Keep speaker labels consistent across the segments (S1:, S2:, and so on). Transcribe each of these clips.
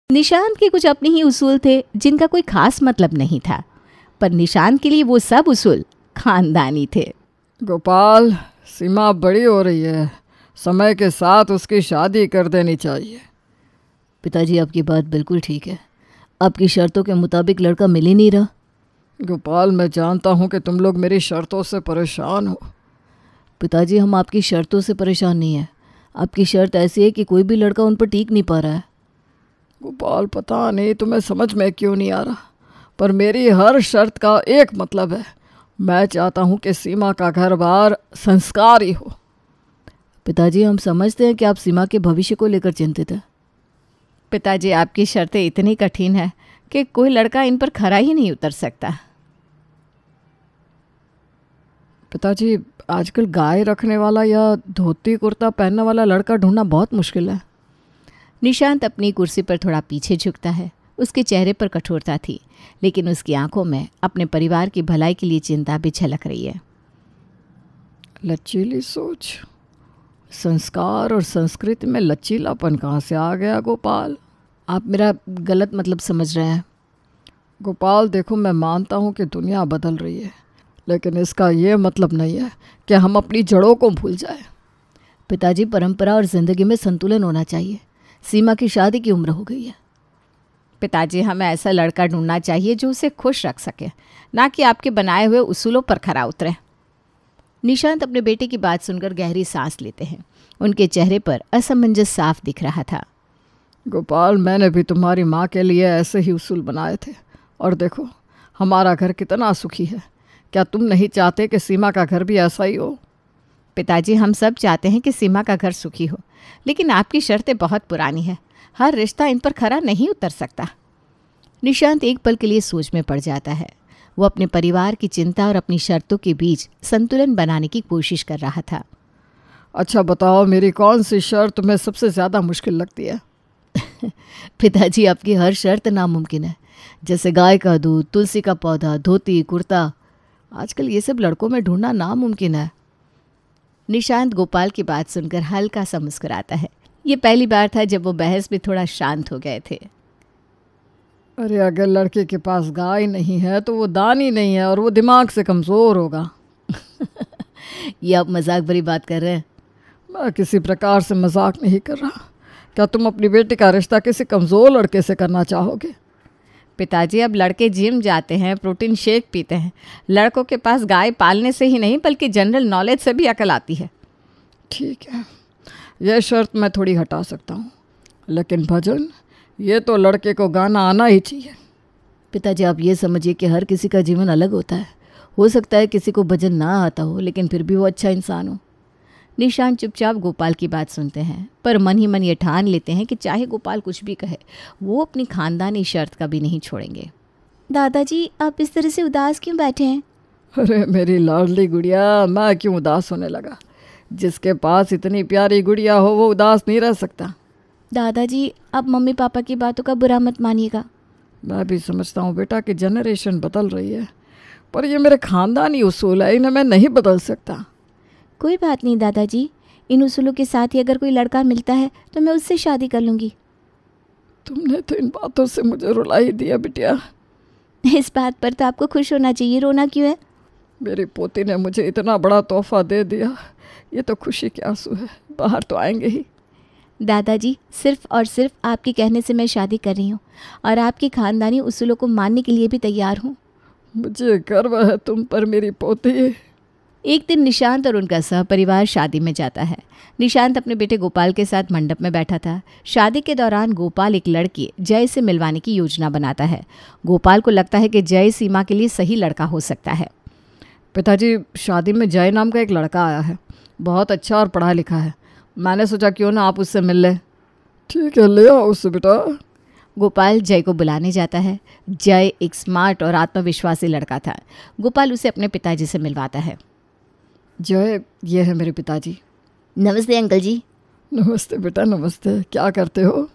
S1: निशांत के कुछ अपने ही उसूल थे जिनका कोई खास मतलब नहीं था, पर निशांत के लिए वो सब उसूल खानदानी थे।
S2: गोपाल, सीमा बड़ी हो रही है, समय के साथ उसकी शादी कर देनी चाहिए।
S1: पिताजी, आपकी बात बिल्कुल ठीक है। आपकी शर्तों के मुताबिक लड़का मिल ही नहीं रहा।
S2: गोपाल, मैं जानता हूँ कि तुम लोग मेरी शर्तों से परेशान हो।
S1: पिताजी, हम आपकी शर्तों से परेशान नहीं है। आपकी शर्त ऐसी है कि कोई भी लड़का उन पर टिक नहीं पा रहा है।
S2: गोपाल, पता नहीं तुम्हें समझ में क्यों नहीं आ रहा, पर मेरी हर शर्त का एक मतलब है। मैं चाहता हूँ कि सीमा का घर बार संस्कारी हो।
S1: पिताजी, हम समझते हैं कि आप सीमा के भविष्य को लेकर चिंतित हैं। पिताजी, आपकी शर्तें इतनी कठिन है कि कोई लड़का इन पर खरा ही नहीं उतर सकता।
S2: पिताजी, आजकल गाय रखने वाला या धोती कुर्ता पहनने वाला लड़का ढूंढना बहुत मुश्किल है।
S1: निशांत अपनी कुर्सी पर थोड़ा पीछे झुकता है। उसके चेहरे पर कठोरता थी, लेकिन उसकी आंखों में अपने परिवार की भलाई के लिए चिंता भी झलक रही है।
S2: लचीली सोच, संस्कार और संस्कृति में लचीलापन कहाँ से आ गया गोपाल?
S1: आप मेरा गलत मतलब समझ रहे हैं।
S2: गोपाल देखो, मैं मानता हूँ कि दुनिया बदल रही है, लेकिन इसका ये मतलब नहीं है कि हम अपनी जड़ों को भूल जाएं।
S1: पिताजी, परंपरा और ज़िंदगी में संतुलन होना चाहिए। सीमा की शादी की उम्र हो गई है। पिताजी, हमें ऐसा लड़का ढूंढना चाहिए जो उसे खुश रख सके, ना कि आपके बनाए हुए उसूलों पर खरा उतरे। निशांत अपने बेटे की बात सुनकर गहरी सांस लेते हैं। उनके चेहरे पर असमंजस साफ दिख रहा था।
S2: गोपाल, मैंने भी तुम्हारी माँ के लिए ऐसे ही उसूल बनाए थे, और देखो हमारा घर कितना सुखी है। क्या तुम नहीं चाहते कि सीमा का घर भी ऐसा ही हो?
S1: पिताजी, हम सब चाहते हैं कि सीमा का घर सुखी हो, लेकिन आपकी शर्तें बहुत पुरानी हैं। हर रिश्ता इन पर खरा नहीं उतर सकता। निशांत एक पल के लिए सोच में पड़ जाता है। वो अपने परिवार की चिंता और अपनी शर्तों के बीच संतुलन बनाने की कोशिश कर रहा था।
S2: अच्छा बताओ, मेरी कौन सी शर्त तुम्हें सबसे ज़्यादा मुश्किल लगती है?
S1: पिताजी, आपकी हर शर्त नामुमकिन है, जैसे गाय का दूध, तुलसी का पौधा, धोती कुर्ता। आजकल ये सब लड़कों में ढूंढना नामुमकिन है। निशांत गोपाल की बात सुनकर हल्का सा मुस्कुराता है। ये पहली बार था जब वो बहस में थोड़ा शांत हो गए थे।
S2: अरे, अगर लड़के के पास गाय नहीं है तो वो दानी नहीं है और वो दिमाग से कमज़ोर होगा।
S1: ये आप मजाक भरी बात कर रहे हैं।
S2: मैं किसी प्रकार से मजाक नहीं कर रहा। क्या तुम अपनी बेटी का रिश्ता किसी कमज़ोर लड़के से करना चाहोगे?
S1: पिताजी, अब लड़के जिम जाते हैं, प्रोटीन शेक पीते हैं। लड़कों के पास गाय पालने से ही नहीं बल्कि जनरल नॉलेज से भी अकल आती है।
S2: ठीक है, यह शर्त मैं थोड़ी हटा सकता हूँ, लेकिन भजन, ये तो लड़के को गाना आना ही चाहिए।
S1: पिताजी, आप ये समझिए कि हर किसी का जीवन अलग होता है। हो सकता है किसी को भजन ना आता हो, लेकिन फिर भी वो अच्छा इंसान हो। निशांत चुपचाप गोपाल की बात सुनते हैं, पर मन ही मन ये ठान लेते हैं कि चाहे गोपाल कुछ भी कहे, वो अपनी खानदानी शर्त कभी नहीं छोड़ेंगे। दादाजी, आप इस तरह से उदास क्यों बैठे हैं?
S2: अरे मेरी लाडली गुड़िया, मैं क्यों उदास होने लगा? जिसके पास इतनी प्यारी गुड़िया हो वो उदास नहीं रह सकता।
S1: दादाजी, आप मम्मी पापा की बातों का बुरा मत मानिएगा।
S2: मैं भी समझता हूँ बेटा कि जनरेशन बदल रही है, पर ये मेरे खानदानी उसूल है, इन्हें मैं नहीं बदल सकता।
S1: कोई बात नहीं दादाजी, इन उसूलों के साथ ही अगर कोई लड़का मिलता है तो मैं उससे शादी कर लूँगी।
S2: तुमने तो इन बातों से मुझे रुला ही दिया बिटिया।
S1: इस बात पर तो आपको खुश होना चाहिए, रोना क्यों है?
S2: मेरी पोती ने मुझे इतना बड़ा तोहफा दे दिया, ये तो खुशी के आंसू है, बाहर तो आएंगे ही।
S1: दादाजी, सिर्फ और सिर्फ आपके कहने से मैं शादी कर रही हूँ और आपके खानदानी उसूलों को मानने के लिए भी तैयार हूँ।
S2: मुझे गर्व है तुम पर मेरी पोती।
S1: एक दिन निशांत और उनका सहपरिवार शादी में जाता है। निशांत अपने बेटे गोपाल के साथ मंडप में बैठा था। शादी के दौरान गोपाल एक लड़की जय से मिलवाने की योजना बनाता है। गोपाल को लगता है कि जय सीमा के लिए सही लड़का हो सकता है।
S2: पिताजी, शादी में जय नाम का एक लड़का आया है, बहुत अच्छा और पढ़ा लिखा है। मैंने सोचा क्यों ना आप उससे मिल लें। ठीक है, ले आओ उससे बेटा।
S1: गोपाल जय को बुलाने जाता है। जय एक स्मार्ट और आत्मविश्वासी लड़का था। गोपाल उसे अपने पिताजी से मिलवाता है।
S2: जय, ये है मेरे पिताजी।
S1: नमस्ते अंकल जी।
S2: नमस्ते बेटा, नमस्ते। क्या करते हो?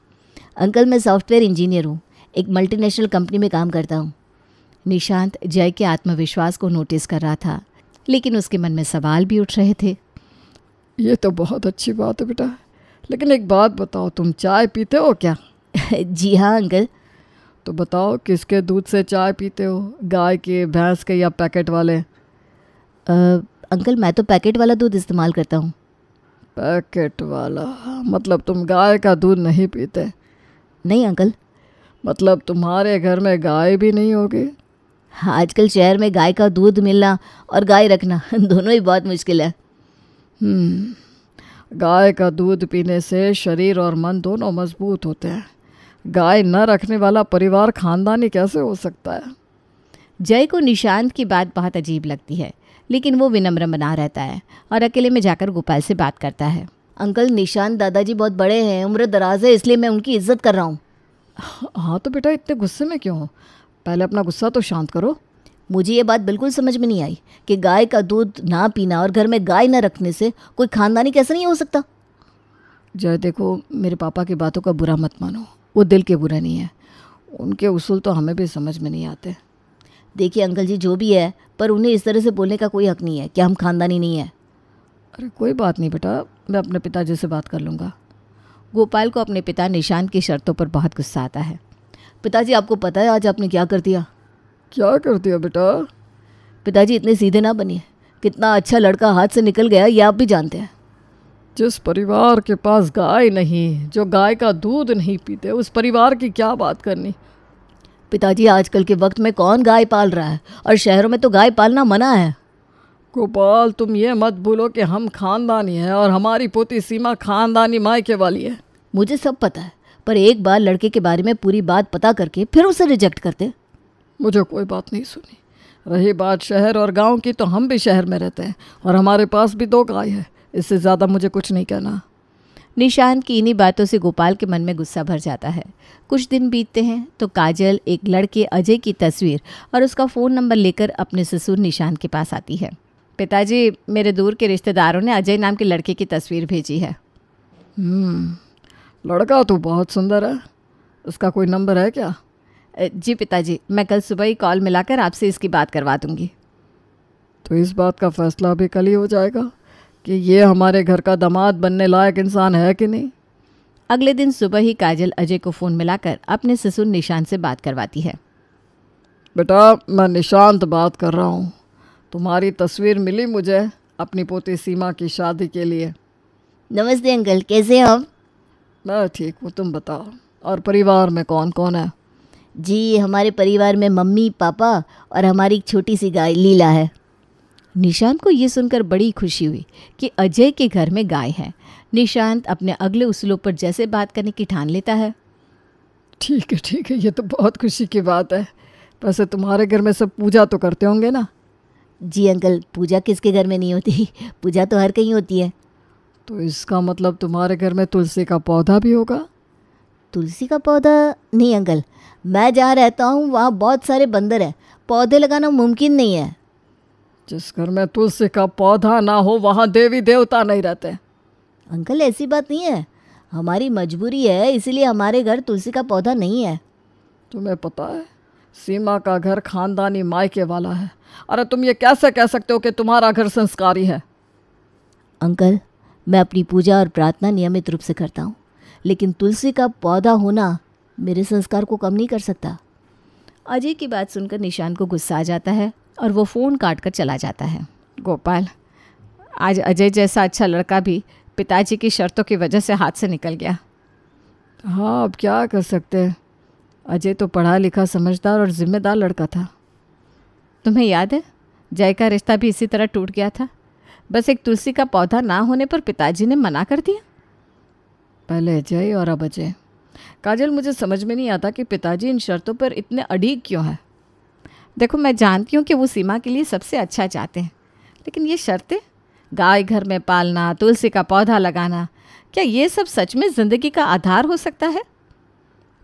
S1: अंकल, मैं सॉफ्टवेयर इंजीनियर हूँ, एक मल्टीनेशनल कंपनी में काम करता हूँ। निशांत जय के आत्मविश्वास को नोटिस कर रहा था, लेकिन उसके मन में सवाल भी उठ रहे थे।
S2: ये तो बहुत अच्छी बात है बेटा, लेकिन एक बात बताओ, तुम चाय पीते हो क्या?
S1: जी हाँ अंकल।
S2: तो बताओ, किसके दूध से चाय पीते हो, गाय के, भैंस के या पैकेट वाले?
S1: अंकल मैं तो पैकेट वाला दूध इस्तेमाल करता हूँ।
S2: पैकेट वाला? मतलब तुम गाय का दूध नहीं पीते?
S1: नहीं अंकल।
S2: मतलब तुम्हारे घर में गाय भी नहीं होगी?
S1: हाँ, आजकल शहर में गाय का दूध मिलना और गाय रखना दोनों ही बहुत मुश्किल है।
S2: गाय का दूध पीने से शरीर और मन दोनों मजबूत होते हैं। गाय न रखने वाला परिवार खानदानी कैसे हो सकता है?
S1: जय को निशांत की बात बहुत अजीब लगती है, लेकिन वो विनम्र बना रहता है और अकेले में जाकर गोपाल से बात करता है। अंकल, निशांत दादाजी बहुत बड़े हैं, उम्र दराज है, इसलिए मैं उनकी इज्जत कर रहा हूँ।
S2: हाँ तो बेटा, इतने गुस्से में क्यों हो? पहले अपना गुस्सा तो शांत करो।
S1: मुझे ये बात बिल्कुल समझ में नहीं आई कि गाय का दूध ना पीना और घर में गाय ना रखने से कोई खानदानी कैसे नहीं हो सकता।
S2: जय देखो, मेरे पापा की बातों का बुरा मत मानो, वो दिल के बुरे नहीं है। उनके उसूल तो हमें भी समझ में नहीं आते।
S1: देखिए अंकल जी, जो भी है, पर उन्हें इस तरह से बोलने का कोई हक नहीं है कि हम खानदानी नहीं है।
S2: अरे कोई बात नहीं बेटा, मैं अपने पिताजी से बात कर लूँगा।
S1: गोपाल को अपने पिता निशांत की शर्तों पर बहुत गुस्सा आता है। पिताजी, आपको पता है आज आपने क्या कर दिया?
S2: क्या कर दिया बेटा?
S1: पिताजी, इतने सीधे ना बनिए। कितना अच्छा लड़का हाथ से निकल गया ये आप भी जानते हैं।
S2: जिस परिवार के पास गाय नहीं, जो गाय का दूध नहीं पीते, उस परिवार की क्या बात करनी।
S1: पिताजी, आजकल के वक्त में कौन गाय पाल रहा है, और शहरों में तो गाय पालना मना है।
S2: गोपाल, तुम ये मत भूलो कि हम खानदानी हैं और हमारी पोती सीमा खानदानी मायके वाली है।
S1: मुझे सब पता है, पर एक बार लड़के के बारे में पूरी बात पता करके फिर उसे रिजेक्ट करते।
S2: मुझे कोई बात नहीं सुनी। रही बात शहर और गांव की, तो हम भी शहर में रहते हैं और हमारे पास भी 2 गाय है। इससे ज़्यादा मुझे कुछ नहीं कहना।
S1: निशांत की इन्हीं बातों से गोपाल के मन में गुस्सा भर जाता है। कुछ दिन बीतते हैं तो काजल एक लड़के अजय की तस्वीर और उसका फ़ोन नंबर लेकर अपने ससुर निशांत के पास आती है। पिताजी, मेरे दूर के रिश्तेदारों ने अजय नाम के लड़के की तस्वीर भेजी है।
S2: लड़का तो बहुत सुंदर है। उसका कोई नंबर है क्या?
S1: जी पिताजी, मैं कल सुबह ही कॉल मिलाकर आपसे इसकी बात करवा दूंगी।
S2: तो इस बात का फैसला भी कल ही हो जाएगा कि ये हमारे घर का दामाद बनने लायक इंसान है कि नहीं।
S1: अगले दिन सुबह ही काजल अजय को फ़ोन मिलाकर अपने ससुर निशांत से बात करवाती है।
S2: बेटा, मैं निशांत बात कर रहा हूँ। तुम्हारी तस्वीर मिली मुझे अपनी पोती सीमा की शादी के लिए।
S1: नमस्ते अंकल, कैसे हैं आप?
S2: मैं ठीक हूँ, तुम बताओ। और परिवार में कौन कौन है?
S1: जी, हमारे परिवार में मम्मी, पापा और हमारी एक छोटी सी गाय लीला है। निशांत को ये सुनकर बड़ी खुशी हुई कि अजय के घर में गाय है। निशांत अपने अगले उसूलों पर जैसे बात करने की ठान लेता है।
S2: ठीक है, ये तो बहुत खुशी की बात है। वैसे तुम्हारे घर में सब पूजा तो करते होंगे ना?
S1: जी अंकल, पूजा किसके घर में नहीं होती, पूजा तो हर कहीं होती है।
S2: तो इसका मतलब तुम्हारे घर में तुलसी का पौधा भी होगा?
S1: तुलसी का पौधा नहीं अंकल, मैं जहाँ रहता हूँ वहाँ बहुत सारे बंदर हैं, पौधे लगाना मुमकिन नहीं है।
S2: जिस घर में तुलसी का पौधा ना हो वहाँ देवी देवता नहीं रहते।
S1: अंकल, ऐसी बात नहीं है, हमारी मजबूरी है, इसीलिए हमारे घर तुलसी का पौधा नहीं है।
S2: तुम्हें पता है, सीमा का घर खानदानी मायके वाला है। अरे तुम ये कैसे कह सकते हो कि तुम्हारा घर संस्कारी है?
S1: अंकल, मैं अपनी पूजा और प्रार्थना नियमित रूप से करता हूँ, लेकिन तुलसी का पौधा होना मेरे संस्कार को कम नहीं कर सकता। अजय की बात सुनकर निशांत को गुस्सा आ जाता है और वो फ़ोन काट कर चला जाता है। गोपाल, आज अजय जैसा अच्छा लड़का भी पिताजी की शर्तों की वजह से हाथ से निकल गया।
S2: हाँ, अब क्या कर सकते हैं। अजय तो पढ़ा लिखा, समझदार और जिम्मेदार लड़का था।
S1: तुम्हें याद है, जय का रिश्ता भी इसी तरह टूट गया था। बस एक तुलसी का पौधा ना होने पर पिताजी ने मना कर दिया।
S2: पहले जय और अब अजय। काजल, मुझे समझ में नहीं आता कि पिताजी इन शर्तों पर इतने अड़िग क्यों हैं।
S1: देखो, मैं जानती हूँ कि वो सीमा के लिए सबसे अच्छा चाहते हैं, लेकिन ये शर्तें, गाय घर में पालना, तुलसी का पौधा लगाना, क्या ये सब सच में ज़िंदगी का आधार हो सकता है?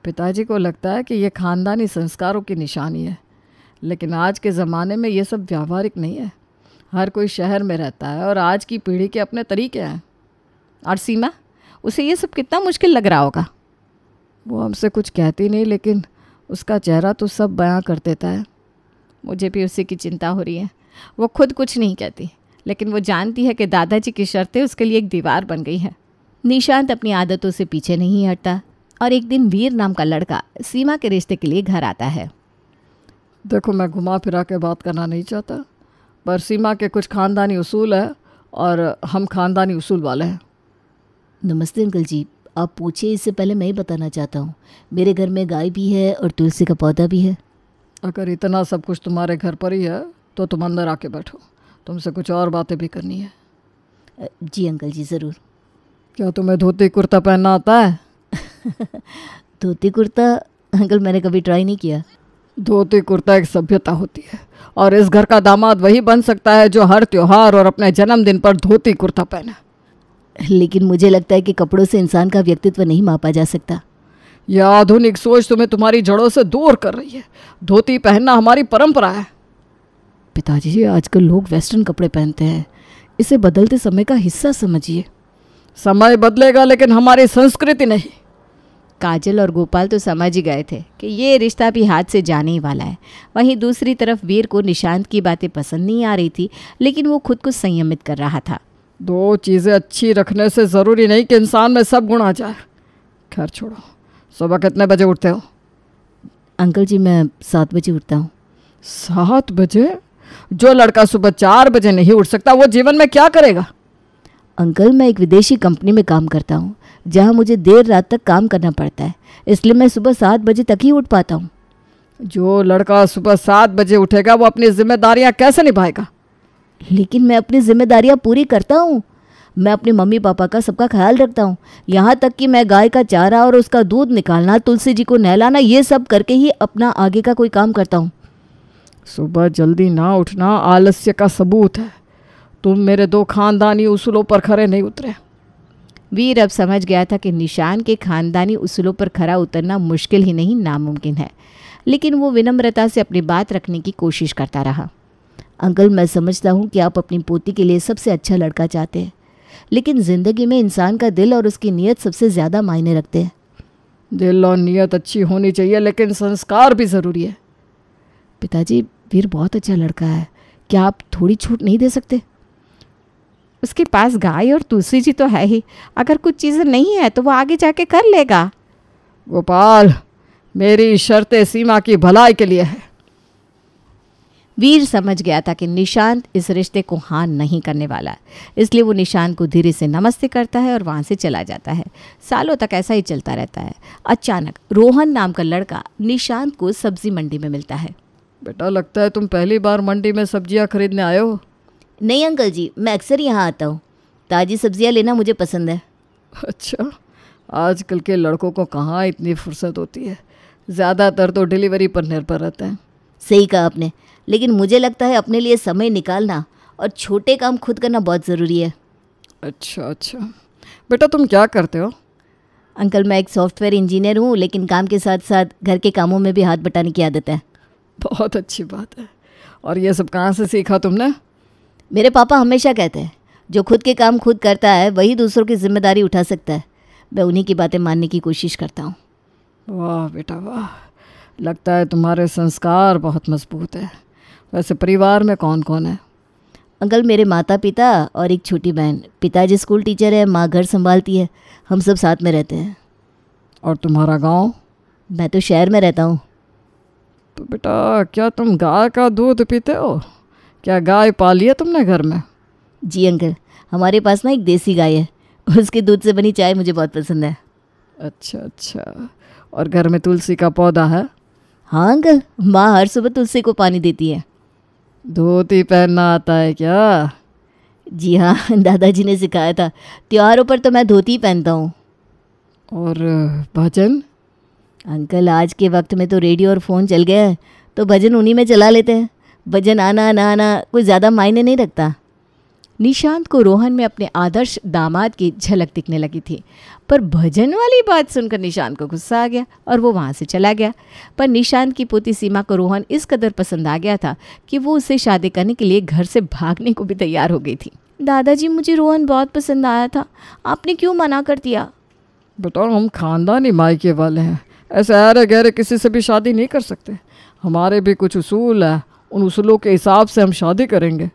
S2: पिताजी को लगता है कि ये खानदानी संस्कारों की निशानी है, लेकिन आज के ज़माने में ये सब व्यावहारिक नहीं है। हर कोई शहर में रहता है और आज की पीढ़ी के अपने तरीके हैं।
S1: और सीमा, उसे ये सब कितना मुश्किल लग रहा होगा।
S2: वो हमसे कुछ कहती नहीं, लेकिन उसका चेहरा तो सब बयां कर देता है।
S1: मुझे भी उसी की चिंता हो रही है। वो खुद कुछ नहीं कहती, लेकिन वो जानती है कि दादाजी की शर्तें उसके लिए एक दीवार बन गई है। निशांत अपनी आदतों से पीछे नहीं हटता और एक दिन वीर नाम का लड़का सीमा के रिश्ते के लिए घर आता है।
S2: देखो, मैं घुमा फिरा के बात करना नहीं चाहता, पर सीमा के कुछ ख़ानदानी उसूल है और हम ख़ानदानी उसूल वाले हैं।
S1: नमस्ते अंकल जी, आप पूछिए, इससे पहले मैं ही बताना चाहता हूँ, मेरे घर में गाय भी है और तुलसी का पौधा भी है।
S2: अगर इतना सब कुछ तुम्हारे घर पर ही है तो तुम अंदर आके बैठो, तुमसे कुछ और बातें भी करनी है।
S1: जी अंकल जी, ज़रूर।
S2: क्या तुम्हें धोती कुर्ता पहनना आता है?
S1: धोती कुर्ता अंकल मैंने कभी ट्राई नहीं किया।
S2: धोती कुर्ता एक सभ्यता होती है और इस घर का दामाद वही बन सकता है जो हर त्योहार और अपने जन्मदिन पर धोती कुर्ता पहने।
S1: लेकिन मुझे लगता है कि कपड़ों से इंसान का व्यक्तित्व नहीं मापा जा सकता।
S2: यह आधुनिक सोच तुम्हें तुम्हारी जड़ों से दूर कर रही है। धोती पहनना हमारी परंपरा है।
S1: पिताजी जी, आजकल लोग वेस्टर्न कपड़े पहनते हैं, इसे बदलते समय का हिस्सा समझिए।
S2: समय बदलेगा लेकिन हमारी संस्कृति नहीं।
S1: काजल और गोपाल तो समझ ही गए थे कि ये रिश्ता भी हाथ से जाने ही वाला है। वहीं दूसरी तरफ वीर को निशांत की बातें पसंद नहीं आ रही थी, लेकिन वो खुद को संयमित कर रहा था।
S2: दो चीज़ें अच्छी रखने से ज़रूरी नहीं कि इंसान में सब गुण आ जाए। खैर छोड़ो, सुबह कितने बजे उठते हो?
S1: अंकल जी, मैं 7 बजे उठता हूँ।
S2: 7 बजे? जो लड़का सुबह 4 बजे नहीं उठ सकता वो जीवन में क्या करेगा?
S1: अंकल, मैं एक विदेशी कंपनी में काम करता हूँ जहाँ मुझे देर रात तक काम करना पड़ता है, इसलिए मैं सुबह 7 बजे तक ही उठ पाता हूँ।
S2: जो लड़का सुबह 7 बजे उठेगा वो अपनी जिम्मेदारियाँ कैसे निभाएगा?
S1: लेकिन मैं अपनी जिम्मेदारियाँ पूरी करता हूँ। मैं अपने मम्मी पापा का सबका ख्याल रखता हूँ, यहाँ तक कि मैं गाय का चारा और उसका दूध निकालना, तुलसी जी को नहलाना, ये सब करके ही अपना आगे का कोई काम करता हूँ।
S2: सुबह जल्दी ना उठना आलस्य का सबूत है। तुम मेरे 2 खानदानी उसूलों पर खरे नहीं उतरे।
S1: वीर अब समझ गया था कि निशान के खानदानी उसूलों पर खरा उतरना मुश्किल ही नहीं, नामुमकिन है। लेकिन वो विनम्रता से अपनी बात रखने की कोशिश करता रहा। अंकल, मैं समझता हूँ कि आप अपनी पोती के लिए सबसे अच्छा लड़का चाहते हैं, लेकिन ज़िंदगी में इंसान का दिल और उसकी नीयत सबसे ज़्यादा मायने रखते हैं।
S2: दिल और नीयत अच्छी होनी चाहिए, लेकिन संस्कार भी ज़रूरी है।
S1: पिताजी, वीर बहुत अच्छा लड़का है, क्या आप थोड़ी छूट नहीं दे सकते? उसके पास गाय और तुलसी जी तो है ही, अगर कुछ चीज़ें नहीं है तो वो आगे जाके कर लेगा।
S2: गोपाल, मेरी शर्तें सीमा की भलाई के लिए है।
S1: वीर समझ गया था कि निशांत इस रिश्ते को हाँ नहीं करने वाला है, इसलिए वो निशांत को धीरे से नमस्ते करता है और वहाँ से चला जाता है। सालों तक ऐसा ही चलता रहता है। अचानक रोहन नाम का लड़का निशांत को सब्जी मंडी में मिलता है।
S2: बेटा, लगता है तुम पहली बार मंडी में सब्जियां खरीदने आए हो।
S1: नहीं अंकल जी, मैं अक्सर यहाँ आता हूँ, ताज़ी सब्जियाँ लेना मुझे पसंद है।
S2: अच्छा, आजकल के लड़कों को कहाँ इतनी फुर्सत होती है, ज़्यादातर तो डिलीवरी पर निर्भर रहते हैं।
S1: सही कहा आपने, लेकिन मुझे लगता है अपने लिए समय निकालना और छोटे काम खुद करना बहुत ज़रूरी है।
S2: अच्छा, बेटा तुम क्या करते हो?
S1: अंकल, मैं एक सॉफ्टवेयर इंजीनियर हूँ, लेकिन काम के साथ साथ घर के कामों में भी हाथ बटाने की आदत है।
S2: बहुत अच्छी बात है। और ये सब कहाँ से सीखा तुमने?
S1: मेरे पापा हमेशा कहते हैं, जो खुद के काम खुद करता है वही दूसरों की जिम्मेदारी उठा सकता है। मैं उन्हीं की बातें मानने की कोशिश करता हूँ।
S2: वाह बेटा वाह, लगता है तुम्हारे संस्कार बहुत मजबूत है। वैसे परिवार में कौन कौन है?
S1: अंकल, मेरे माता पिता और एक छोटी बहन। पिताजी स्कूल टीचर है, माँ घर संभालती है, हम सब साथ में रहते हैं।
S2: और तुम्हारा गांव?
S1: मैं तो शहर में रहता हूँ।
S2: तो बेटा, क्या तुम गाय का दूध पीते हो? क्या गाय पाली है तुमने घर में?
S1: जी अंकल, हमारे पास ना एक देसी गाय है, उसके दूध से बनी चाय मुझे बहुत पसंद है।
S2: अच्छा, और घर में तुलसी का पौधा है?
S1: हाँ अंकल, माँ हर सुबह तुलसी को पानी देती है।
S2: धोती पहनना आता है क्या?
S1: जी हाँ, दादाजी ने सिखाया था। त्योहारों पर तो मैं धोती पहनता हूँ।
S2: और भजन?
S1: अंकल, आज के वक्त में तो रेडियो और फ़ोन चल गया है, तो भजन उन्हीं में चला लेते हैं। भजन आना ना आना कोई ज़्यादा मायने नहीं रखता। निशांत को रोहन में अपने आदर्श दामाद की झलक दिखने लगी थी, पर भजन वाली बात सुनकर निशांत को गुस्सा आ गया और वो वहाँ से चला गया। पर निशांत की पोती सीमा को रोहन इस कदर पसंद आ गया था कि वो उससे शादी करने के लिए घर से भागने को भी तैयार हो गई थी। दादाजी, मुझे रोहन बहुत पसंद आया था, आपने क्यों मना कर दिया?
S2: बेटा, हम खानदानी मायके वाले हैं, ऐसे अरे गहरे किसी से भी शादी नहीं कर सकते। हमारे भी कुछ उसूल है, उन उसूलों के हिसाब से हम शादी करेंगे।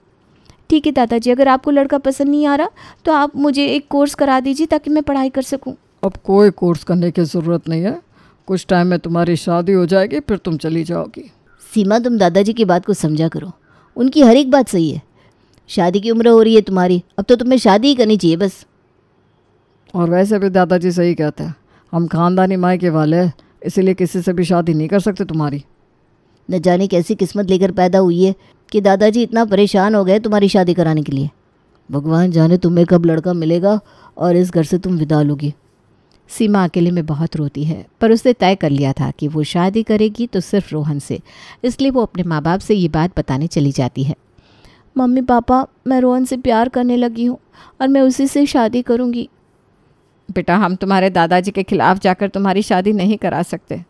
S1: ठीक है दादाजी, अगर आपको लड़का पसंद नहीं आ रहा तो आप मुझे एक कोर्स करा दीजिए ताकि मैं पढ़ाई कर सकूं।
S2: अब कोई कोर्स करने की ज़रूरत नहीं है, कुछ टाइम में तुम्हारी शादी हो जाएगी, फिर तुम चली जाओगी।
S1: सीमा, तुम दादाजी की बात को समझा करो, उनकी हर एक बात सही है। शादी की उम्र हो रही है तुम्हारी, अब तो तुम्हें शादी ही करनी चाहिए बस।
S2: और वैसे भी दादाजी सही कहते हैं, हम खानदानी मायके वाले हैं, इसीलिए किसी से भी शादी नहीं कर सकते तुम्हारी।
S1: न जाने कैसी किस्मत लेकर पैदा हुई है कि दादाजी इतना परेशान हो गए तुम्हारी शादी कराने के लिए। भगवान जाने तुम्हें कब लड़का मिलेगा और इस घर से तुम विदा लोगी। सीमा अकेले में बहुत रोती है, पर उसने तय कर लिया था कि वो शादी करेगी तो सिर्फ रोहन से, इसलिए वो अपने माँ बाप से ये बात बताने चली जाती है। मम्मी पापा, मैं रोहन से प्यार करने लगी हूँ और मैं उसी से शादी करूँगी। बेटा, हम तुम्हारे दादाजी के खिलाफ जाकर तुम्हारी शादी नहीं करा सकते।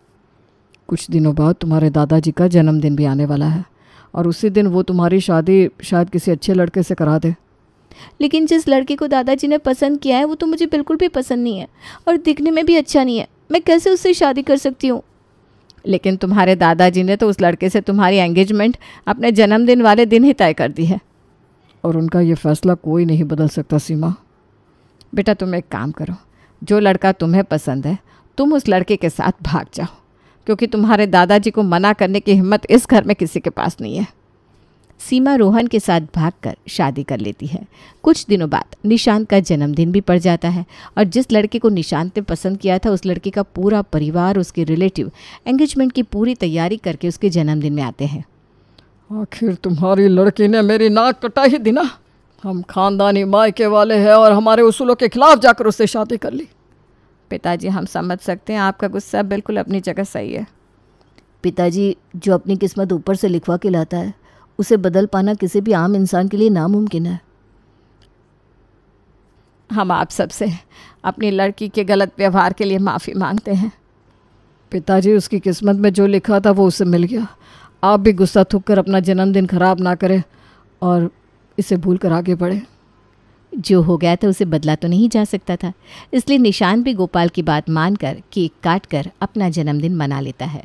S2: कुछ दिनों बाद तुम्हारे दादाजी का जन्मदिन भी आने वाला है और उसी दिन वो तुम्हारी शादी शायद किसी अच्छे लड़के से करा दे।
S1: लेकिन जिस लड़के को दादाजी ने पसंद किया है वो तो मुझे बिल्कुल भी पसंद नहीं है और दिखने में भी अच्छा नहीं है, मैं कैसे उससे शादी कर सकती हूँ। लेकिन तुम्हारे दादाजी ने तो उस लड़के से तुम्हारी एंगेजमेंट अपने जन्मदिन वाले दिन ही तय कर दी है।
S2: और उनका ये फैसला कोई नहीं बदल सकता सीमा।
S1: बेटा, तुम एक काम करो, जो लड़का तुम्हें पसंद है तुम उस लड़के के साथ भाग जाओ, क्योंकि तुम्हारे दादाजी को मना करने की हिम्मत इस घर में किसी के पास नहीं है। सीमा रोहन के साथ भागकर शादी कर लेती है। कुछ दिनों बाद निशांत का जन्मदिन भी पड़ जाता है और जिस लड़के को निशांत ने पसंद किया था उस लड़के का पूरा परिवार, उसके रिलेटिव एंगेजमेंट की पूरी तैयारी करके उसके जन्मदिन में आते हैं।
S2: आखिर तुम्हारी लड़की ने मेरी नाक कटा ही दी ना। हम खानदानी मायके वाले हैं और हमारे उसूलों के खिलाफ जाकर उससे शादी कर ली।
S1: पिताजी, हम समझ सकते हैं, आपका गुस्सा बिल्कुल अपनी जगह सही है। पिताजी, जो अपनी किस्मत ऊपर से लिखवा के लाता है उसे बदल पाना किसी भी आम इंसान के लिए नामुमकिन है। हम आप सबसे अपनी लड़की के गलत व्यवहार के लिए माफ़ी मांगते हैं।
S2: पिताजी, उसकी किस्मत में जो लिखा था वो उसे मिल गया। आप भी गुस्सा थूक कर अपना जन्मदिन खराब ना करें और इसे भूल कर आगे बढ़े।
S1: जो हो गया था उसे बदला तो नहीं जा सकता था, इसलिए निशांत भी गोपाल की बात मानकर केक काट कर अपना जन्मदिन मना लेता है।